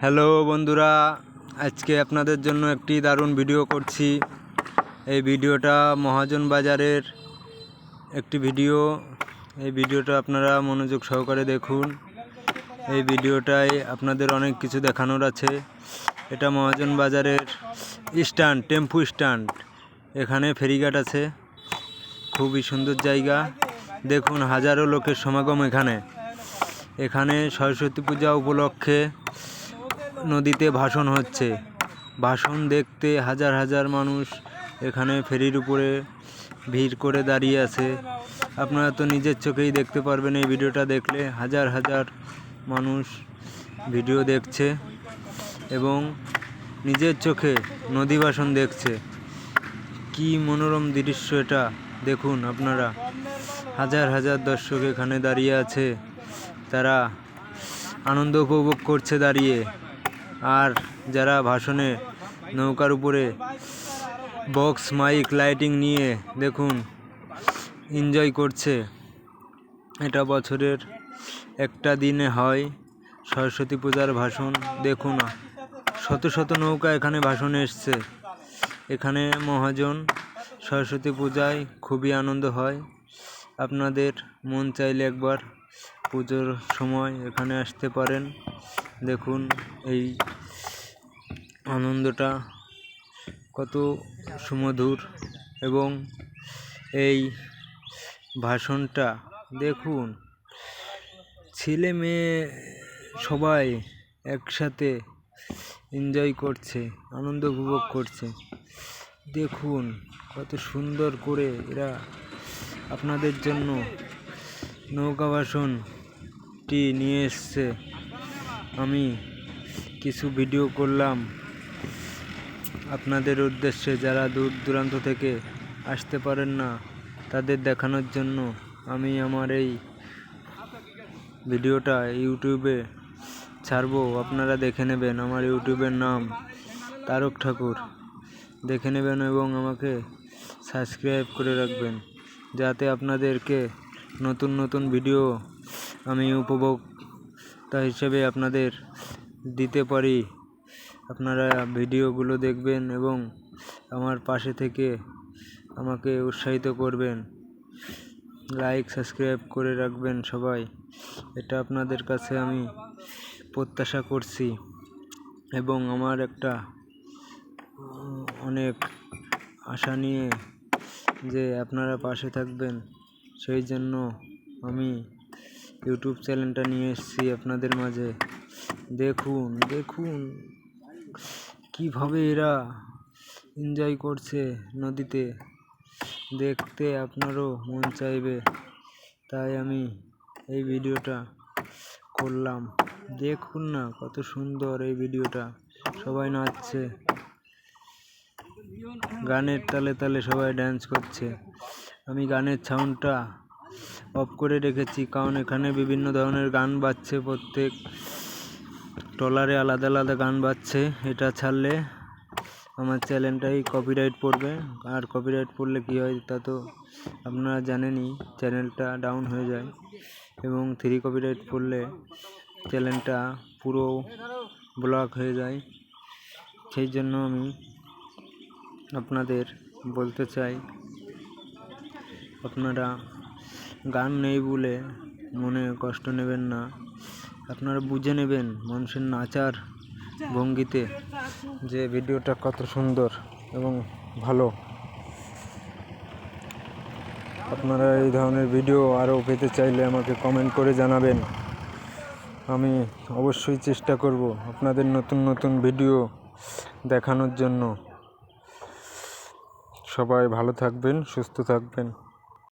Hello বন্ধুরা, আজকে আপনাদের জন্য একটি দারুণ ভিডিও করছি। এই ভিডিওটা মহাজন বাজারের একটি ভিডিও। এই ভিডিওটা আপনারা মনোযোগ সহকারে দেখুন। এই ভিডিওটায় আপনাদের অনেক কিছু দেখানোর আছে। এটা মহাজন বাজারের স্ট্যান্ড, টেম্পু স্ট্যান্ড। এখানে ফেরিঘাট আছে, খুবই সুন্দর জায়গা। দেখুন হাজারো লোকের সমাগম এখানে সরস্বতী পূজা উপলক্ষে নদীতে ভাসন হচ্ছে। ভাসন দেখতে হাজার হাজার মানুষ এখানে ফেরির উপরে ভিড় করে দাঁড়িয়ে আছে। আপনারা তো নিজের চোখেই দেখতে পারবেন। এই ভিডিওটা দেখলে হাজার হাজার মানুষ ভিডিও দেখছে এবং নিজের চোখে নদী ভাসন দেখছে। কি মনোরম দৃশ্য এটা দেখুন আপনারা। হাজার হাজার দর্শক এখানে দাঁড়িয়ে আছে, তারা আনন্দ উপভোগ করছে দাঁড়িয়ে। আর যারা ভাসনে নৌকার উপরে বক্স মাইক লাইটিং নিয়ে দেখুন এনজয় করছে। এটা বছরের একটা দিনে হয় সরস্বতী পূজার ভাসন। দেখুন শত শত নৌকা এখানে ভাসনে এসছে। এখানে মহাজন সরস্বতী পূজায় খুবই আনন্দ হয়। আপনাদের মন চাইলে একবার পুজোর সময় এখানে আসতে পারেন। দেখুন এই আনন্দটা কত সুমধুর এবং এই ভাষণটা দেখুন, ছেলে মেয়ে সবাই একসাথে এনজয় করছে, আনন্দ উপভোগ করছে। দেখুন কত সুন্দর করে এরা আপনাদের জন্য নৌকা ভাষণটি নিয়ে এসছে। আমি কিছু ভিডিও করলাম আপনাদের উদ্দেশ্যে, যারা দূর দূরান্ত থেকে আসতে পারেন না তাদের দেখানোর জন্য। আমি আমার এই ভিডিওটা ইউটিউবে ছাড়বো, আপনারা দেখে নেবেন। আমার ইউটিউবের নাম তারক ঠাকুর, দেখে নেবেন এবং আমাকে সাবস্ক্রাইব করে রাখবেন, যাতে আপনাদেরকে নতুন নতুন ভিডিও আমি উপভোক্তা হিসেবে আপনাদের দিতে পারি। আপনারা ভিডিওগুলো দেখবেন এবং আমার পাশে থেকে আমাকে উৎসাহিত করবেন। লাইক সাবস্ক্রাইব করে রাখবেন সবাই, এটা আপনাদের কাছে আমি প্রত্যাশা করছি। এবং আমার একটা অনেক আশা নিয়ে যে আপনারা পাশে থাকবেন, সেই জন্য আমি ইউটিউব চ্যানেলটা নিয়ে এসেছি আপনাদের মাঝে। দেখুন দেখুন কিভাবে এরা এনজয় করছে নদীতে, দেখতে আপনারও মন চাইবে, তাই আমি এই ভিডিওটা করলাম। দেখুন না কত সুন্দর এই ভিডিওটা। সবাই নাচছে, গানের তালে তালে সবাই ড্যান্স করছে। আমি গানের সাউন্ডটা অফ করে রেখেছি, কারণ এখানে বিভিন্ন ধরনের গান বাজছে। প্রত্যেক ট্রলারে আলাদা আলাদা গান বাজছে। এটা ছাড়লে আমার চ্যানেলটাই কপিরাইট পড়বে, আর কপিরাইট পড়লে কী হয় তা তো আপনারা জানেনই, চ্যানেলটা ডাউন হয়ে যায়। এবং 3 কপিরাইট পড়লে চ্যানেলটা পুরো ব্লক হয়ে যায়। সেই জন্য আমি আপনাদের বলতে চাই, আপনারা গান নেই বলে মনে কষ্ট নেবেন না, আপনারা বুঝে নেবেন মানুষের নাচার ভঙ্গিতে যে ভিডিওটা কত সুন্দর এবং ভালো। আপনারা এই ধরনের ভিডিও আরও পেতে চাইলে আমাকে কমেন্ট করে জানাবেন। আমি অবশ্যই চেষ্টা করব আপনাদের নতুন নতুন ভিডিও দেখানোর জন্য। সবাই ভালো থাকবেন, সুস্থ থাকবেন।